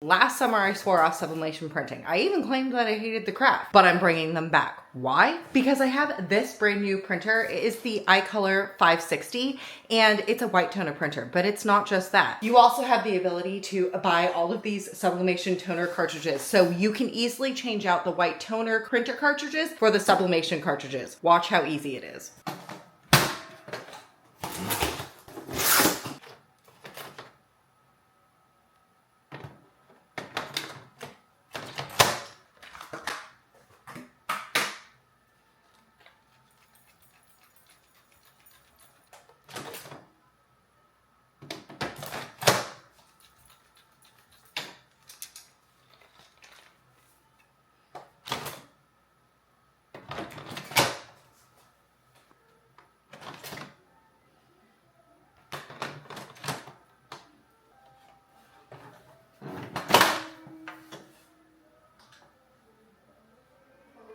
Last summer I swore off sublimation printing. I even claimed that I hated the craft, but I'm bringing them back. Why? Because I have this brand new printer. It is the iColor 560 and it's a white toner printer, but it's not just that. You also have the ability to buy all of these sublimation toner cartridges. So you can easily change out the white toner printer cartridges for the sublimation cartridges. Watch how easy it is.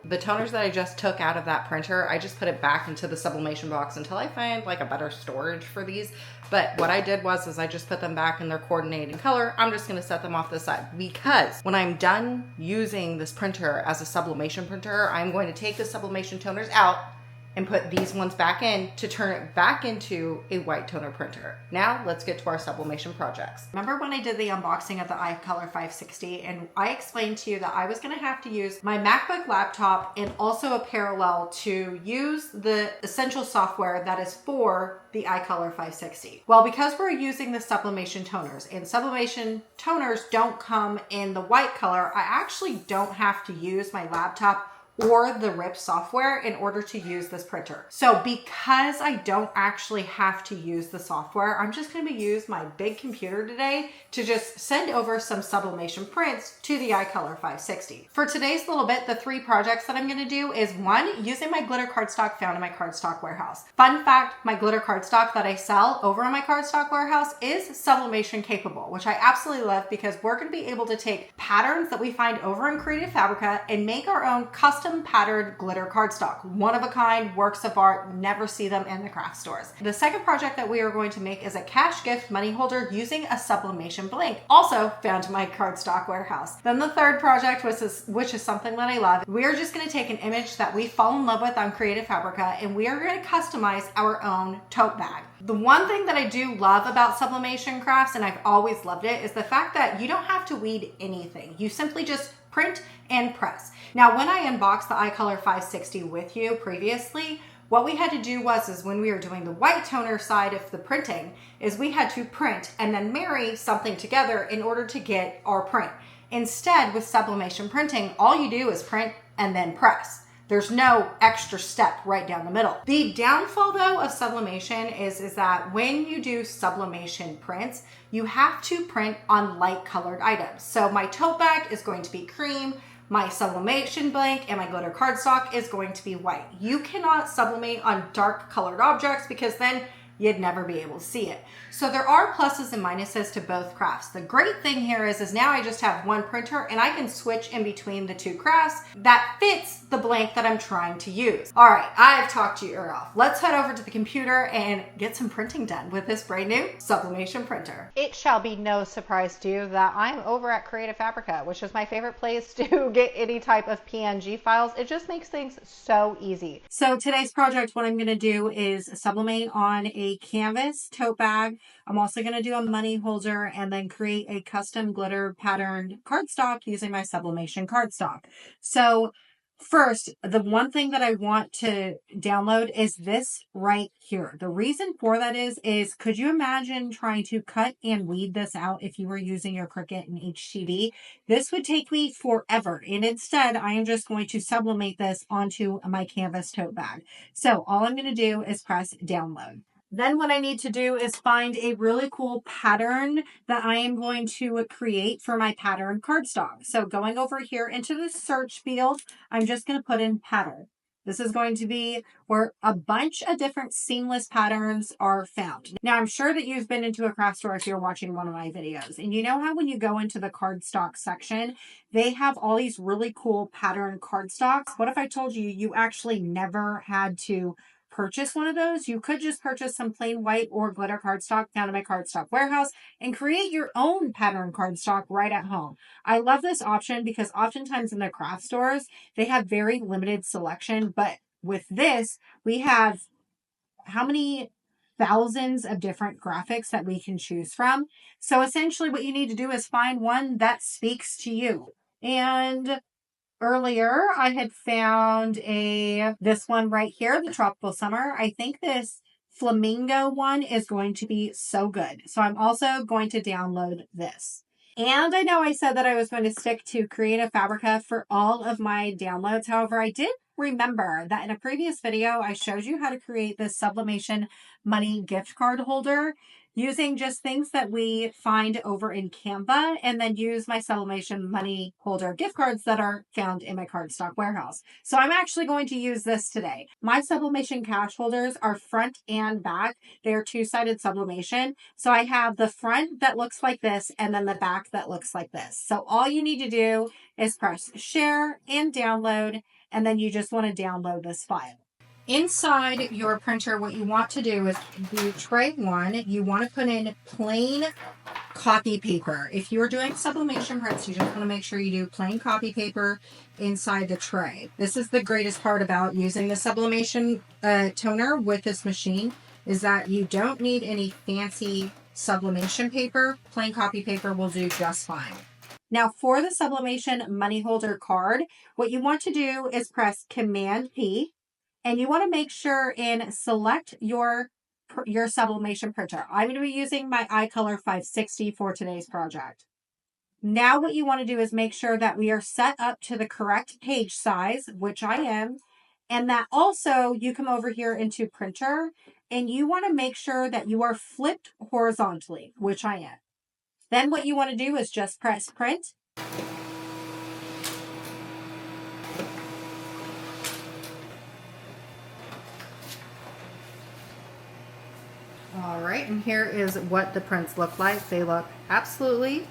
The toners that I just took out of that printer, I just put it back into the sublimation box until I find like a better storage for these. But what I did was I just put them back in their coordinating color. I'm just gonna set them off to the side because when I'm done using this printer as a sublimation printer, I'm going to take the sublimation toners out and put these ones back in to turn it back into a white toner printer. Now let's get to our sublimation projects. Remember when I did the unboxing of the iColor 560 and I explained to you that I was gonna have to use my MacBook laptop and also a parallel to use the essential software that is for the iColor 560. Well, because we're using the sublimation toners and sublimation toners don't come in the white color, I actually don't have to use my laptop or the RIP software in order to use this printer. So because I don't actually have to use the software, I'm just gonna use my big computer today to just send over some sublimation prints to the iColor 560. For today's little bit, the 3 projects that I'm gonna do is 1, using my glitter cardstock found in my cardstock warehouse. Fun fact, my glitter cardstock that I sell over on my cardstock warehouse is sublimation capable, which I absolutely love because we're gonna be able to take patterns that we find over in Creative Fabrica and make our own custom patterned glitter cardstock. One of a kind, works of art, never see them in the craft stores. The second project that we are going to make is a cash gift money holder using a sublimation blank, also found in my cardstock warehouse. Then the third project, which is something that I love, we are just going to take an image that we fall in love with on Creative Fabrica and we are going to customize our own tote bag. The one thing that I do love about sublimation crafts, and I've always loved it, is the fact that you don't have to weed anything. You simply just print and press. Now, when I unboxed the iColor 560 with you previously, what we had to do is when we were doing the white toner side of the printing, is we had to print and then marry something together in order to get our print. Instead, with sublimation printing, all you do is print and then press. There's no extra step right down the middle. The downfall though of sublimation is that when you do sublimation prints, you have to print on light colored items. So my tote bag is going to be cream, my sublimation blank and my glitter cardstock is going to be white. You cannot sublimate on dark colored objects because then you'd never be able to see it. So there are pluses and minuses to both crafts. The great thing here is now I just have one printer and I can switch in between the 2 crafts that fits the blank that I'm trying to use. All right, I've talked your ear off. Let's head over to the computer and get some printing done with this brand new sublimation printer. It shall be no surprise to you that I'm over at Creative Fabrica, which is my favorite place to get any type of PNG files. It just makes things so easy. So today's project, what I'm gonna do is sublimate on a canvas tote bag. I'm also going to do a money holder and then create a custom glitter patterned cardstock using my sublimation cardstock. So first, the one thing that I want to download is this right here. The reason for that is could you imagine trying to cut and weed this out if you were using your Cricut and HTV? This would take me forever. And instead, I am just going to sublimate this onto my canvas tote bag. So all I'm going to do is press download. Then what I need to do is find a really cool pattern that I am going to create for my pattern cardstock. So going over here into the search field, I'm just going to put in pattern. This is going to be where a bunch of different seamless patterns are found. Now, I'm sure that you've been into a craft store if you're watching one of my videos. And you know how when you go into the cardstock section, they have all these really cool pattern cardstocks. What if I told you you actually never had to purchase one of those, you could just purchase some plain white or glitter cardstock down at my cardstock warehouse and create your own pattern cardstock right at home. I love this option because oftentimes in the craft stores, they have very limited selection, but with this, we have how many thousands of different graphics that we can choose from. So essentially what you need to do is find one that speaks to you. And earlier I had found this one right here, the Tropical Summer. I think this Flamingo one is going to be so good. So I'm also going to download this. And I know I said that I was going to stick to Creative Fabrica for all of my downloads. However, I did remember that in a previous video, I showed you how to create this Sublimation money gift card holder using just things that we find over in Canva, and then use my Sublimation money holder gift cards that are found in my cardstock warehouse. So I'm actually going to use this today. My Sublimation cash holders are front and back. They're two-sided sublimation. So I have the front that looks like this and then the back that looks like this. So all you need to do is press share and download, and then you just want to download this file. Inside your printer, what you want to do is do tray 1. You want to put in plain copy paper. If you're doing sublimation prints, you just want to make sure you do plain copy paper inside the tray. This is the greatest part about using the sublimation toner with this machine, is that you don't need any fancy sublimation paper. Plain copy paper will do just fine. Now for the Sublimation money holder card, what you want to do is press Command P, and you want to make sure and select your sublimation printer. I'm going to be using my iColor 560 for today's project. Now what you want to do is make sure that we are set up to the correct page size, which I am, and that also you come over here into printer and you want to make sure that you are flipped horizontally, which I am. Then what you want to do is just press print. All right, and here is what the prints look like. They look absolutely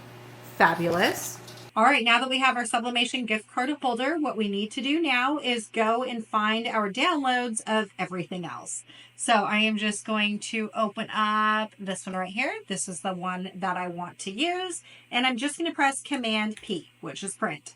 fabulous. All right, now that we have our Sublimation gift card holder, what we need to do now is go and find our downloads of everything else. So I am just going to open up this one right here. This is the one that I want to use, and I'm just going to press Command P, which is print.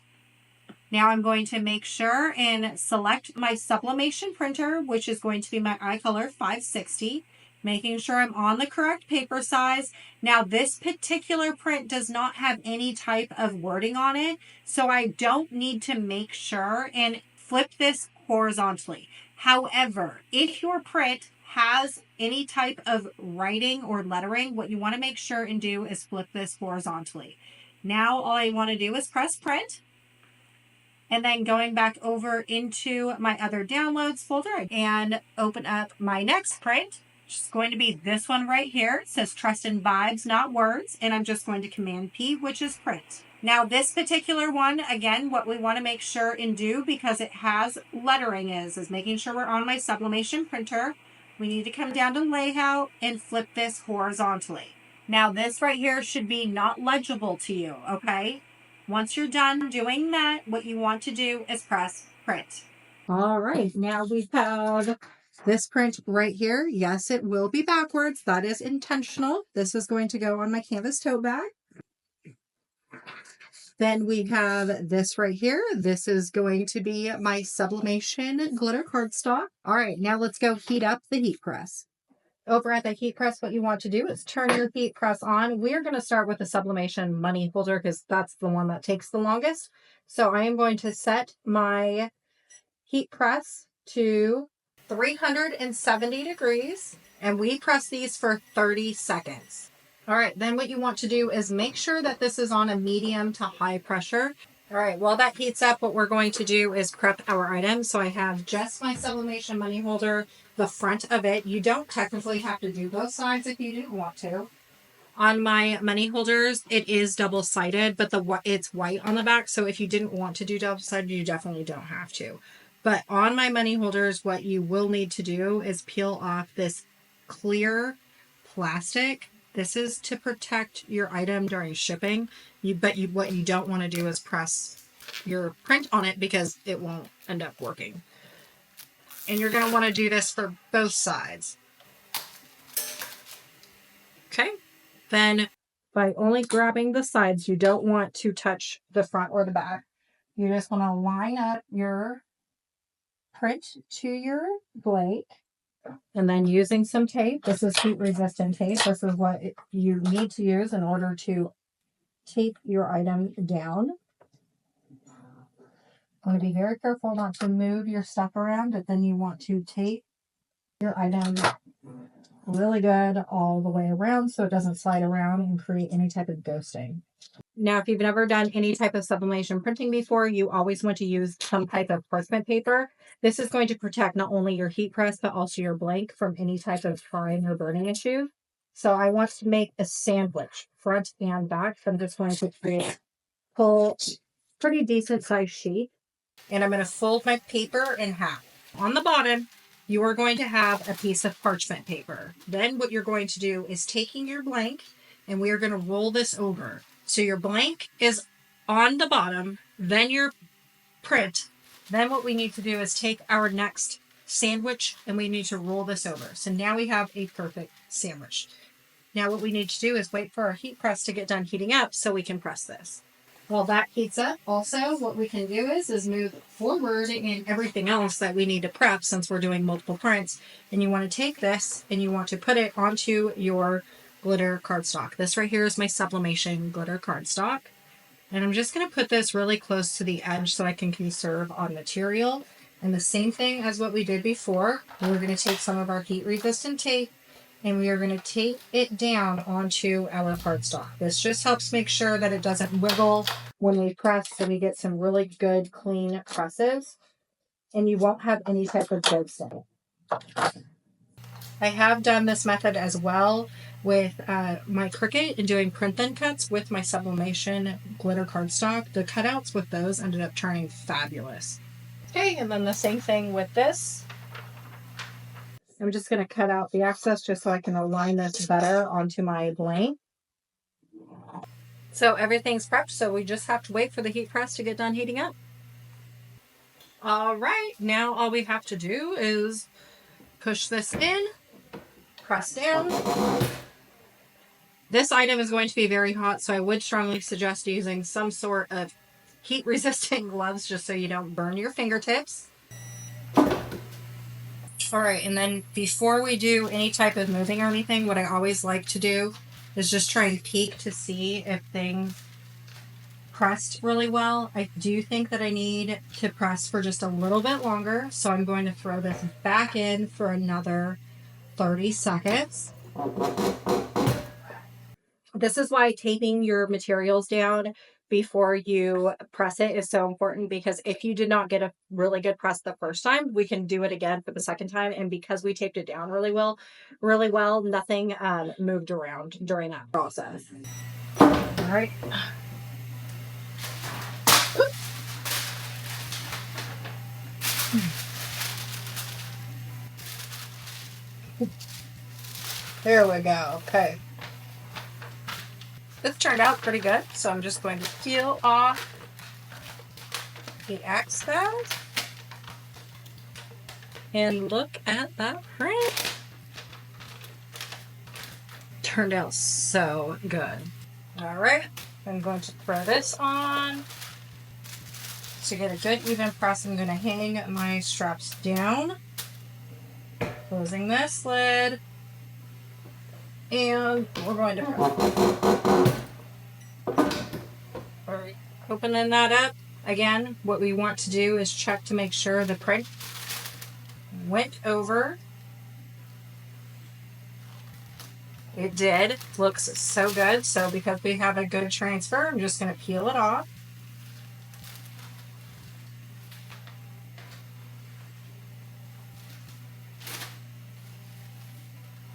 Now I'm going to make sure and select my sublimation printer, which is going to be my iColor 560. Making sure I'm on the correct paper size. Now this particular print does not have any type of wording on it, so I don't need to make sure and flip this horizontally. However, if your print has any type of writing or lettering, what you want to make sure and do is flip this horizontally. Now all I want to do is press print, and then going back over into my other downloads folder and open up my next print. It's going to be this one right here. It says Trust in Vibes, Not Words. And I'm just going to Command P, which is print. Now this particular one, again, what we want to make sure and do, because it has lettering, is making sure we're on my sublimation printer. We need to come down to layout and flip this horizontally. Now this right here should be not legible to you, okay? Once you're done doing that, what you want to do is press print. All right, now we have this print right here. Yes, it will be backwards. That is intentional. This is going to go on my canvas tote bag. Then we have this right here. This is going to be my Sublimation glitter cardstock. All right, now let's go heat up the heat press. Over at the heat press, what you want to do is turn your heat press on. We're going to start with the Sublimation money holder because that's the one that takes the longest. So I am going to set my heat press to 370 degrees, and we press these for 30 seconds. All right, then what you want to do is make sure that this is on a medium to high pressure. All right, while that heats up, what we're going to do is prep our items. So I have just my Sublimation money holder, the front of it. You don't technically have to do both sides if you didn't want to. On my money holders, it is double-sided, but it's white on the back. So if you didn't want to do double-sided, you definitely don't have to. But on my money holders, what you will need to do is peel off this clear plastic. This is to protect your item during shipping. What you don't want to do is press your print on it because it won't end up working. And you're going to want to do this for both sides. Okay. Then by only grabbing the sides, you don't want to touch the front or the back. You just want to line up your print to your blank. And then using some tape. This is heat resistant tape. This is what you need to use in order to tape your item down. I want to be very careful not to move your stuff around, but then you want to tape your item really good all the way around so it doesn't slide around and create any type of ghosting. Now, if you've never done any type of sublimation printing before, you always want to use some type of parchment paper. This is going to protect not only your heat press, but also your blank from any type of frying or burning issue. So I want to make a sandwich, front and back. So I'm just going to pull pretty decent sized sheet. And I'm going to fold my paper in half. On the bottom, you are going to have a piece of parchment paper. Then what you're going to do is taking your blank, and we are going to roll this over. So your blank is on the bottom, then your print. Then what we need to do is take our next sandwich, and we need to roll this over. So now we have a perfect sandwich. Now what we need to do is wait for our heat press to get done heating up so we can press this. While that heats up, also what we can do is move forward in everything else that we need to prep since we're doing multiple prints. And you want to take this and you want to put it onto your glitter cardstock. This right here is my Sublimation glitter cardstock. And I'm just going to put this really close to the edge so I can conserve on material. And the same thing as what we did before, we're going to take some of our heat resistant tape and we are going to tape it down onto our cardstock. This just helps make sure that it doesn't wiggle when we press, so we get some really good clean presses and you won't have any type of ghosting. I have done this method as well with my Cricut and doing print then cuts with my Sublimation glitter cardstock. The cutouts with those ended up turning fabulous. Okay, and then the same thing with this. I'm just going to cut out the excess just so I can align this better onto my blank. So everything's prepped, so we just have to wait for the heat press to get done heating up. All right, now all we have to do is push this in, press down. This item is going to be very hot, so I would strongly suggest using some sort of heat-resistant gloves just so you don't burn your fingertips. All right, and then before we do any type of moving or anything, what I always like to do is just try and peek to see if things pressed really well. I do think that I need to press for just a little bit longer, so I'm going to throw this back in for another 30 seconds. This is why taping your materials down before you press it is so important, because if you did not get a really good press the first time, we can do it again for the second time. And because we taped it down really well, nothing moved around during that process. All right. There we go. Okay. This turned out pretty good, so I'm just going to peel off the excess. And look at that print. Turned out so good. All right, I'm going to throw this on. To get a good even press, I'm going to hang my straps down. Closing this lid. And we're going to press. All right, opening that up. Again, what we want to do is check to make sure the print went over. It did. Looks so good. So because we have a good transfer, I'm just going to peel it off.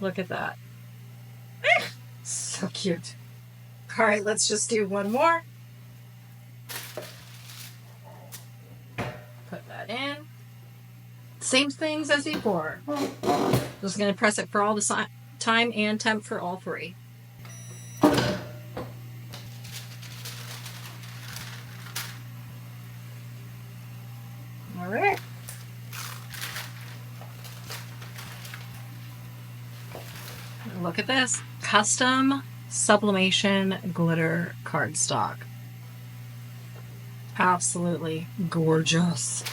Look at that. So cute. All right, let's just do one more. Put that in. Same things as before. Just going to press it for all the time and temp for all three. All right. look at this. Custom sublimation glitter cardstock. Absolutely gorgeous.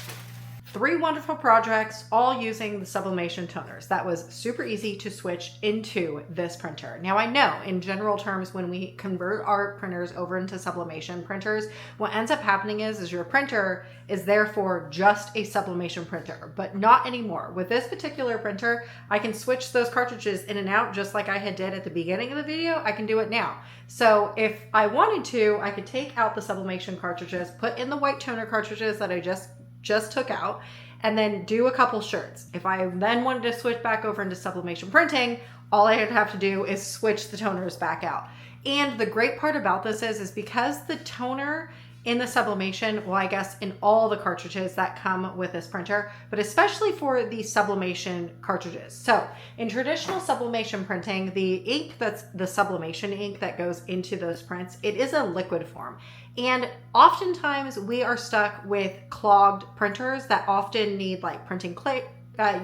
3 wonderful projects, all using the sublimation toners. That was super easy to switch into this printer. Now I know in general terms, when we convert our printers over into sublimation printers, what ends up happening is your printer is therefore just a sublimation printer, but not anymore. With this particular printer, I can switch those cartridges in and out just like I had did at the beginning of the video. I can do it now. So if I wanted to, I could take out the sublimation cartridges, put in the white toner cartridges that I just took out, and then do a couple shirts. If I then wanted to switch back over into sublimation printing, all I would have to do is switch the toners back out. And the great part about this is because the toner in the sublimation, well, I guess in all the cartridges that come with this printer, but especially for the sublimation cartridges. So in traditional sublimation printing, the ink that's the sublimation ink that goes into those prints, it is a liquid form. And oftentimes we are stuck with clogged printers that often need like printing clay.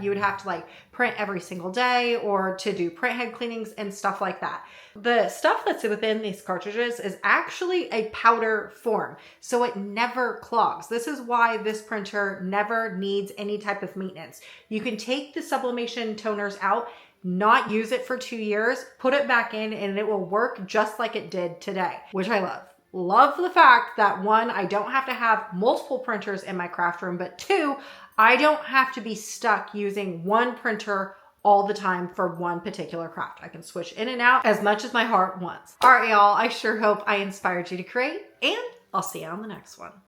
You would have to like print every single day or to do print head cleanings and stuff like that. The stuff that's within these cartridges is actually a powder form, so it never clogs. This is why this printer never needs any type of maintenance. You can take the sublimation toners out, not use it for 2 years, put it back in, and it will work just like it did today, which I love. Love the fact that 1, I don't have to have multiple printers in my craft room, but 2, I don't have to be stuck using one printer all the time for one particular craft. I can switch in and out as much as my heart wants. All right, y'all, I sure hope I inspired you to create, and I'll see you on the next one.